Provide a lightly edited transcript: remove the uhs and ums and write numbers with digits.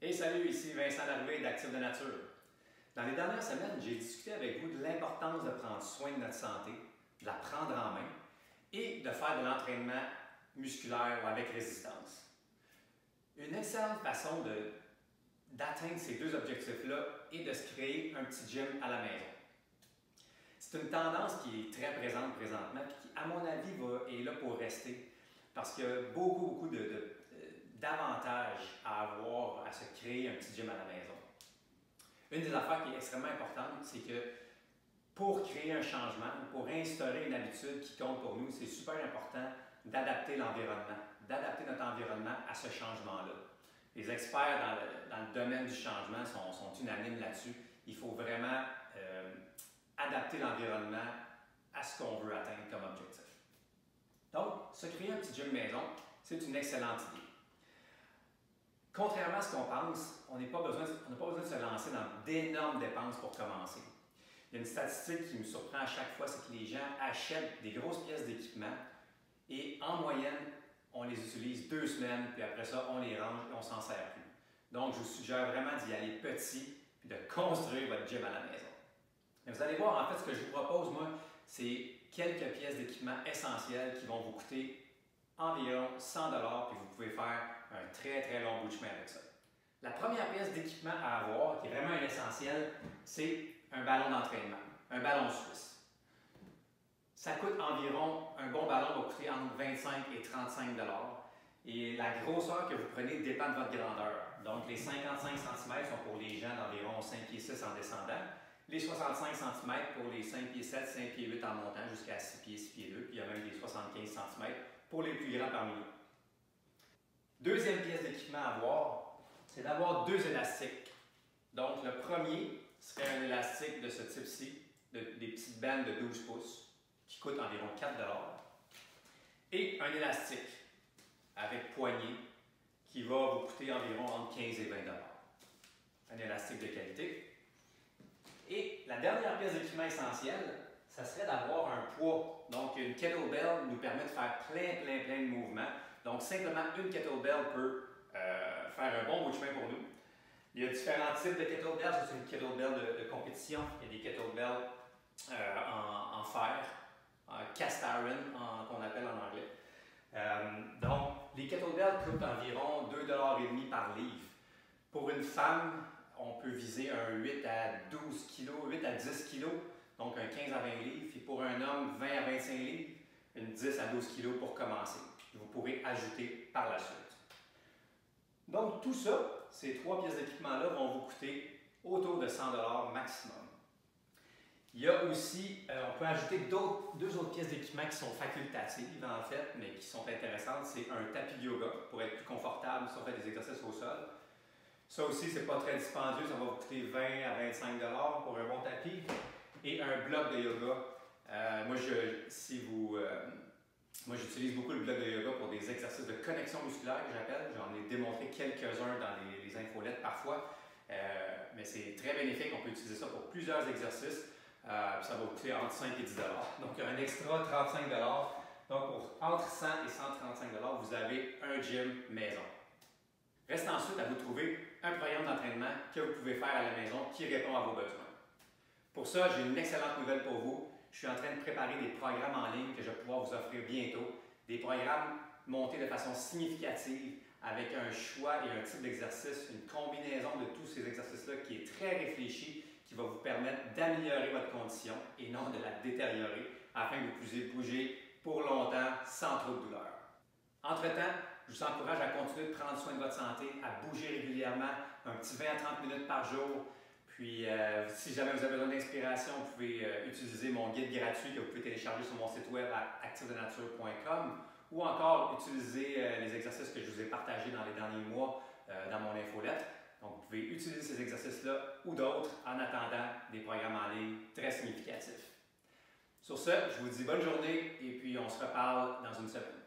Hey, salut, ici Vincent Larue d'Active de Nature. Dans les dernières semaines, j'ai discuté avec vous de l'importance de prendre soin de notre santé, de la prendre en main et de faire de l'entraînement musculaire ou avec résistance. Une excellente façon d'atteindre ces deux objectifs-là est de se créer un petit gym à la maison. C'est une tendance qui est très présente présentement et qui, à mon avis, est là pour rester parce qu'il y a beaucoup d'avantages à avoir à se créer un petit gym à la maison. Une des affaires qui est extrêmement importante, c'est que pour créer un changement, pour instaurer une habitude qui compte pour nous, c'est super important d'adapter l'environnement, d'adapter notre environnement à ce changement-là. Les experts dans le domaine du changement sont unanimes là-dessus. Il faut vraiment adapter l'environnement à ce qu'on veut atteindre comme objectif. Donc, se créer un petit gym maison, c'est une excellente idée. Contrairement à ce qu'on pense, on n'a pas besoin de se lancer dans d'énormes dépenses pour commencer. Il y a une statistique qui me surprend à chaque fois, c'est que les gens achètent des grosses pièces d'équipement et en moyenne, on les utilise 2 semaines, puis après ça, on les range et on ne s'en sert plus. Donc, je vous suggère vraiment d'y aller petit et de construire votre gym à la maison. Mais vous allez voir, en fait, ce que je vous propose, moi, c'est quelques pièces d'équipement essentielles qui vont vous coûter environ 100 $, puis vous pouvez faire un très long bout de chemin avec ça. La première pièce d'équipement à avoir, qui est vraiment un essentiel, c'est un ballon d'entraînement, un ballon suisse. Ça coûte environ, un bon ballon va coûter entre 25 et 35 $. Et la grosseur que vous prenez dépend de votre grandeur. Donc, les 55 cm sont pour les gens d'environ 5 pieds 6 en descendant. Les 65 cm pour les 5 pieds 7, 5 pieds 8 en montant jusqu'à 6 pieds 6 pieds 2. Puis il y a même des 75 cm pour les plus grands parmi nous. Deuxième pièce d'équipement à avoir, c'est d'avoir 2 élastiques. Donc, le premier serait un élastique de ce type-ci, des petites bandes de 12 pouces, qui coûtent environ 4 $. Et un élastique avec poignée, qui va vous coûter environ entre 15 et 20 $. Un élastique de qualité. Et la dernière pièce d'équipement essentielle, ça serait d'avoir un poids. Donc, une kettlebell nous permet de faire plein de mouvements. Donc, simplement une kettlebell peut faire un bon bout de chemin pour nous. Il y a différents types de kettlebells. C'est une kettlebell de compétition. Il y a des kettlebells en fer, cast iron qu'on appelle en anglais. Donc, les kettlebells coûtent environ 2,5 $ par livre. Pour une femme, on peut viser un 8 à 12 kg, 8 à 10 kg, donc un 15 à 20 livres. Et pour un homme, 20 à 25 livres, une 10 à 12 kg pour commencer. Vous pourrez ajouter par la suite. Donc tout ça, ces 3 pièces d'équipement-là vont vous coûter autour de 100 $ maximum. Il y a aussi, on peut ajouter 2 autres pièces d'équipement qui sont facultatives en fait, mais qui sont intéressantes. C'est un tapis de yoga pour être plus confortable si on fait des exercices au sol. Ça aussi, c'est pas très dispendieux, ça va vous coûter 20 à 25 $ pour un bon tapis. Et un bloc de yoga. Moi, j'utilise beaucoup le bloc de yoga pour des exercices de connexion musculaire que j'appelle. J'en ai démontré quelques-uns dans les infolettes parfois. Mais c'est très bénéfique, on peut utiliser ça pour plusieurs exercices. Ça va coûter entre 5 et 10 $. Donc, un extra 35 $. Donc, pour entre 100 et 135 $, vous avez un gym maison. Reste ensuite à vous trouver un programme d'entraînement que vous pouvez faire à la maison qui répond à vos besoins. Pour ça, j'ai une excellente nouvelle pour vous. Je suis en train de préparer des programmes en ligne que je vais pouvoir vous offrir bientôt. Des programmes montés de façon significative avec un choix et un type d'exercice, une combinaison de tous ces exercices-là qui est très réfléchi, qui va vous permettre d'améliorer votre condition et non de la détériorer afin que vous puissiez bouger pour longtemps sans trop de douleur. Entre-temps, je vous encourage à continuer de prendre soin de votre santé, à bouger régulièrement, un petit 20 à 30 minutes par jour. Puis, si jamais vous avez besoin d'inspiration, vous pouvez utiliser mon guide gratuit que vous pouvez télécharger sur mon site web à activedenature.com ou encore utiliser les exercices que je vous ai partagés dans les derniers mois dans mon infolette. Donc, vous pouvez utiliser ces exercices-là ou d'autres en attendant des programmes en ligne très significatifs. Sur ce, je vous dis bonne journée et puis on se reparle dans une semaine.